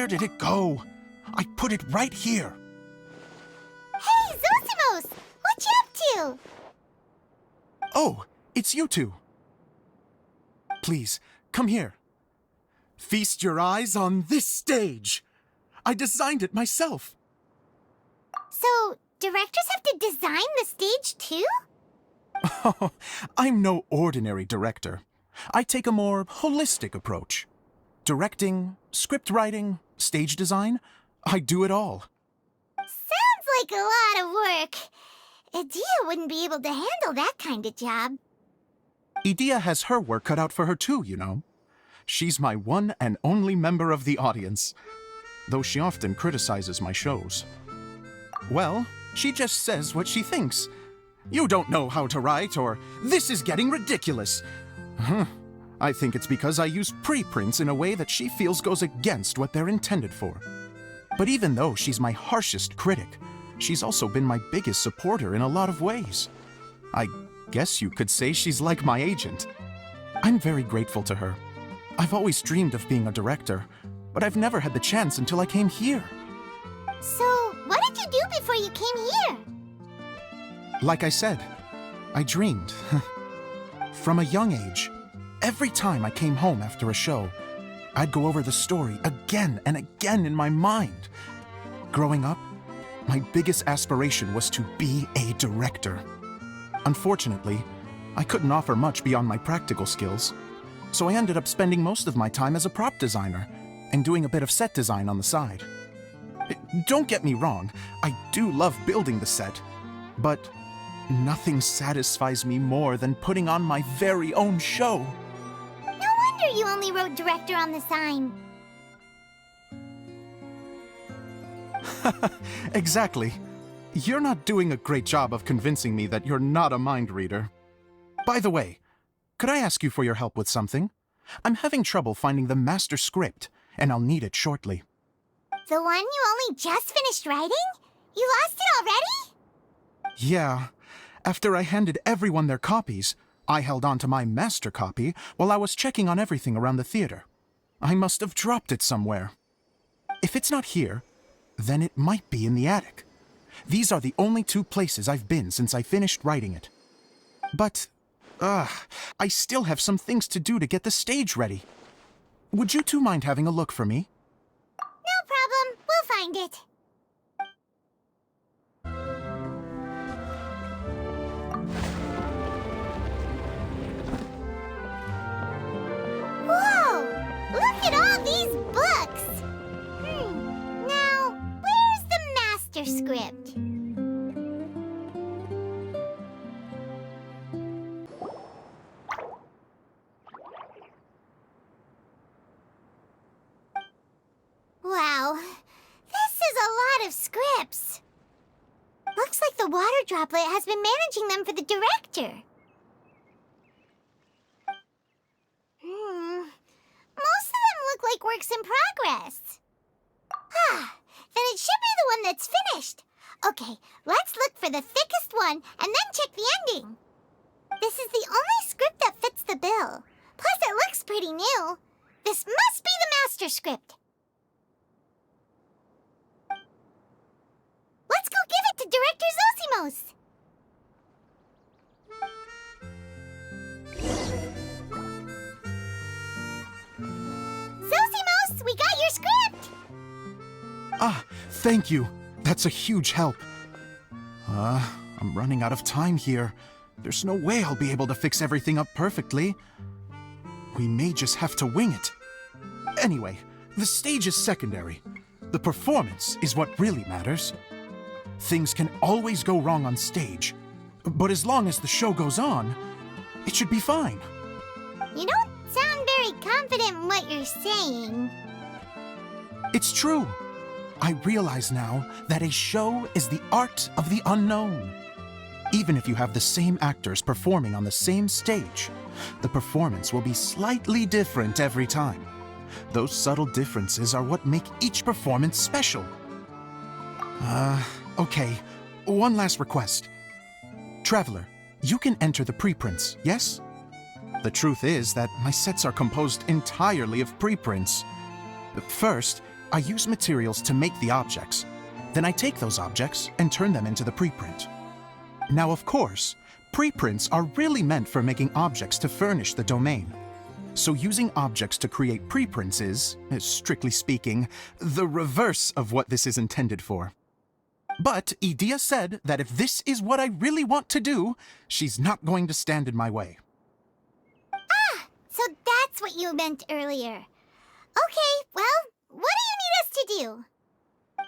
Where did it go? I put it right here. Hey, Zosimos! What you up to? Oh, it's you two. Please, come here. Feast your eyes on this stage. I designed it myself. So, directors have to design the stage too? Oh, I'm no ordinary director. I take a more holistic approach. Directing, script writing, stage design, I do it all. Sounds like a lot of work. Idea wouldn't be able to handle that kind of job. Idea has her work cut out for her too, you know. She's my one and only member of the audience, though she often criticizes my shows. Well, she just says what she thinks. You don't know how to write, or this is getting ridiculous. I think it's because I use preprints in a way that she feels goes against what they're intended for. But even though she's my harshest critic, she's also been my biggest supporter in a lot of ways. I guess you could say she's like my agent. I'm very grateful to her. I've always dreamed of being a director, but I've never had the chance until I came here. So, what did you do before you came here? Like I said, I dreamed. From a young age, every time I came home after a show, I'd go over the story again and again in my mind. Growing up, my biggest aspiration was to be a director. Unfortunately, I couldn't offer much beyond my practical skills, so I ended up spending most of my time as a prop designer and doing a bit of set design on the side. Don't get me wrong, I do love building the set, but nothing satisfies me more than putting on my very own show. No wonder you only wrote director on the sign. Exactly. You're not doing a great job of convincing me that you're not a mind reader. By the way, could I ask you for your help with something? I'm having trouble finding the master script, and I'll need it shortly. The one you only just finished writing? You lost it already? Yeah. After I handed everyone their copies, I held on to my master copy while I was checking on everything around the theater. I must have dropped it somewhere. If it's not here, then it might be in the attic. These are the only two places I've been since I finished writing it. But, I still have some things to do to get the stage ready. Would you two mind having a look for me? No problem. We'll find it. Whoa! Look at all these books! Now, where's the master script? Wow, this is a lot of scripts. Looks like the water droplet has been managing them for the director. Most of them look like works in progress. Then it should be the one that's finished. Okay, let's look for the thickest one and then check the ending. This is the only script that fits the bill. Plus, it looks pretty new. This must be the master script. Let's go give it to Director Zosimos. Zosimos, we got your script! Thank you. That's a huge help. I'm running out of time here. There's no way I'll be able to fix everything up perfectly. We may just have to wing it. Anyway, the stage is secondary. The performance is what really matters. Things can always go wrong on stage, but as long as the show goes on, it should be fine. You don't sound very confident in what you're saying. It's true. I realize now that a show is the art of the unknown. Even if you have the same actors performing on the same stage, the performance will be slightly different every time. Those subtle differences are what make each performance special. Okay, one last request. Traveler, you can enter the preprints, yes? The truth is that my sets are composed entirely of preprints. First, I use materials to make the objects. Then I take those objects and turn them into the preprint. Now, of course, preprints are really meant for making objects to furnish the domain. So using objects to create preprints is, strictly speaking, the reverse of what this is intended for. But Edea said that if this is what I really want to do, she's not going to stand in my way. Ah, so that's what you meant earlier. Okay, well, what do you need us to do?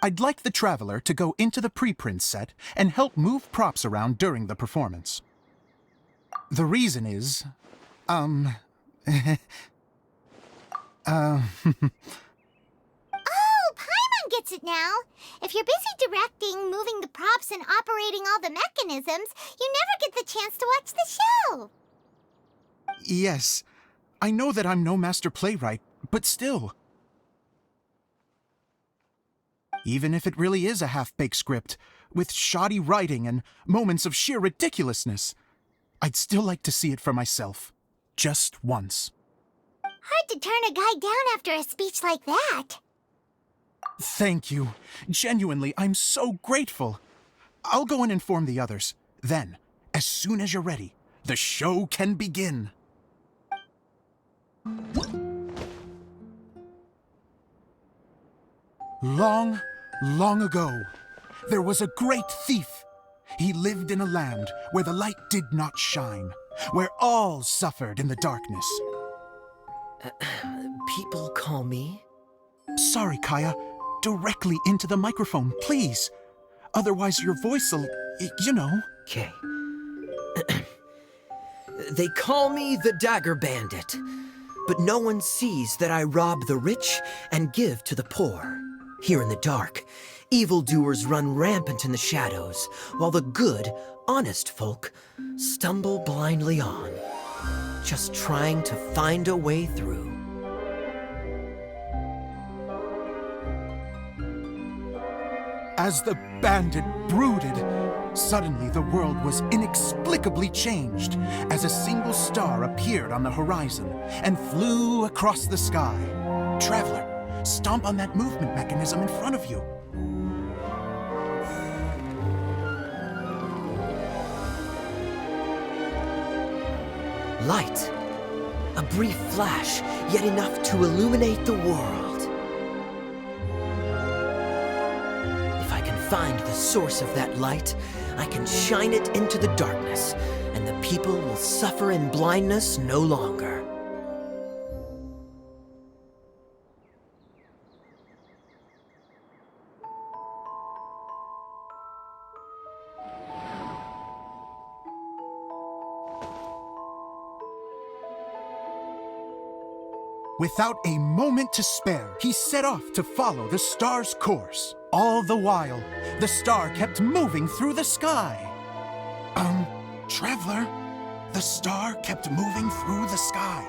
I'd like the Traveler to go into the preprint set and help move props around during the performance. The reason is, Oh, Paimon gets it now. If you're busy directing, moving the props, and operating all the mechanisms, you never get the chance to watch the show. Yes, I know that I'm no master playwright, but still. Even if it really is a half-baked script, with shoddy writing and moments of sheer ridiculousness, I'd still like to see it for myself. Just once. Hard to turn a guy down after a speech like that. Thank you. Genuinely, I'm so grateful. I'll go and inform the others. Then, as soon as you're ready, the show can begin. Long, long ago, there was a great thief. He lived in a land where the light did not shine, where all suffered in the darkness. People call me? Sorry, Kaya. Directly into the microphone, please. Otherwise your voice'll, you know. Okay. They call me the Dagger Bandit, but no one sees that I rob the rich and give to the poor. Here in the dark, evildoers run rampant in the shadows, while the good, honest folk stumble blindly on, just trying to find a way through. As the bandit brooded, suddenly the world was inexplicably changed as a single star appeared on the horizon and flew across the sky. Traveler, stomp on that movement mechanism in front of you. Light. A brief flash, yet enough to illuminate the world. Find the source of that light, I can shine it into the darkness, and the people will suffer in blindness no longer. Without a moment to spare, he set off to follow the star's course. All the while, the star kept moving through the sky. Traveler, the star kept moving through the sky.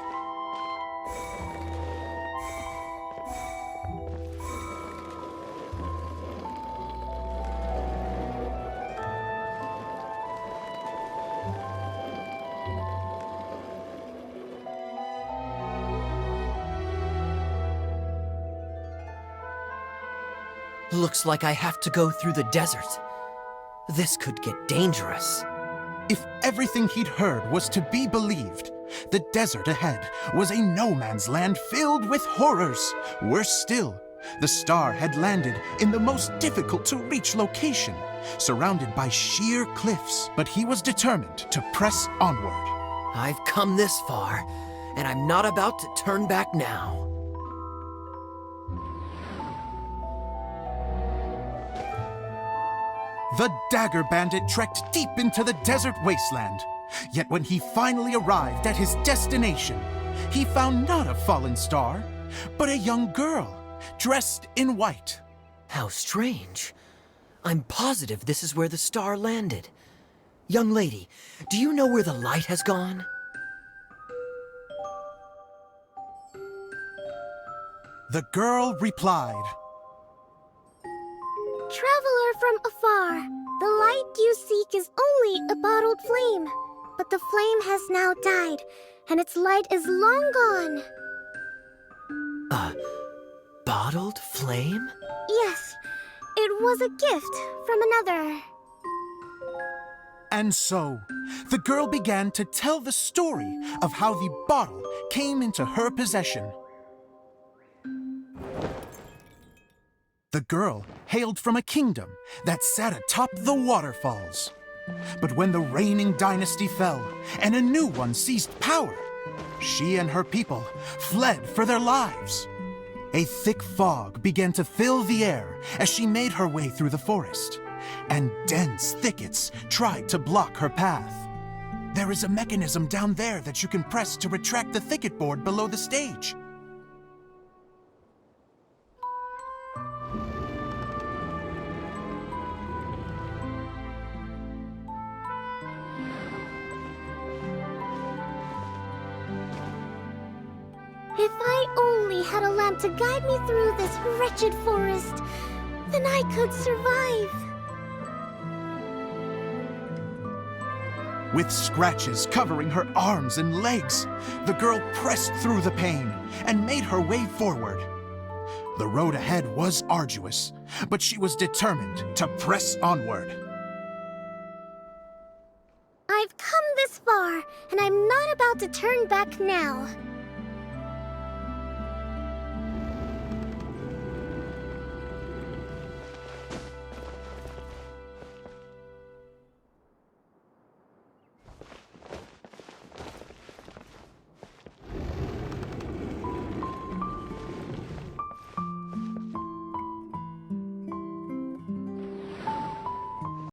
Looks like I have to go through the desert. This could get dangerous. If everything he'd heard was to be believed, the desert ahead was a no-man's land filled with horrors. Worse still, the star had landed in the most difficult-to-reach location, surrounded by sheer cliffs, but he was determined to press onward. I've come this far, and I'm not about to turn back now. The Dagger Bandit trekked deep into the desert wasteland. Yet when he finally arrived at his destination, he found not a fallen star, but a young girl, dressed in white. How strange. I'm positive this is where the star landed. Young lady, do you know where the light has gone? The girl replied, Traveler from afar, the light you seek is only a bottled flame. But the flame has now died, and its light is long gone. bottled flame? Yes, it was a gift from another. And so, the girl began to tell the story of how the bottle came into her possession. The girl hailed from a kingdom that sat atop the waterfalls. But when the reigning dynasty fell and a new one seized power, she and her people fled for their lives. A thick fog began to fill the air as she made her way through the forest, and dense thickets tried to block her path. There is a mechanism down there that you can press to retract the thicket board below the stage. If I only had a lamp to guide me through this wretched forest, then I could survive. With scratches covering her arms and legs, the girl pressed through the pain and made her way forward. The road ahead was arduous, but she was determined to press onward. I've come this far, and I'm not about to turn back now.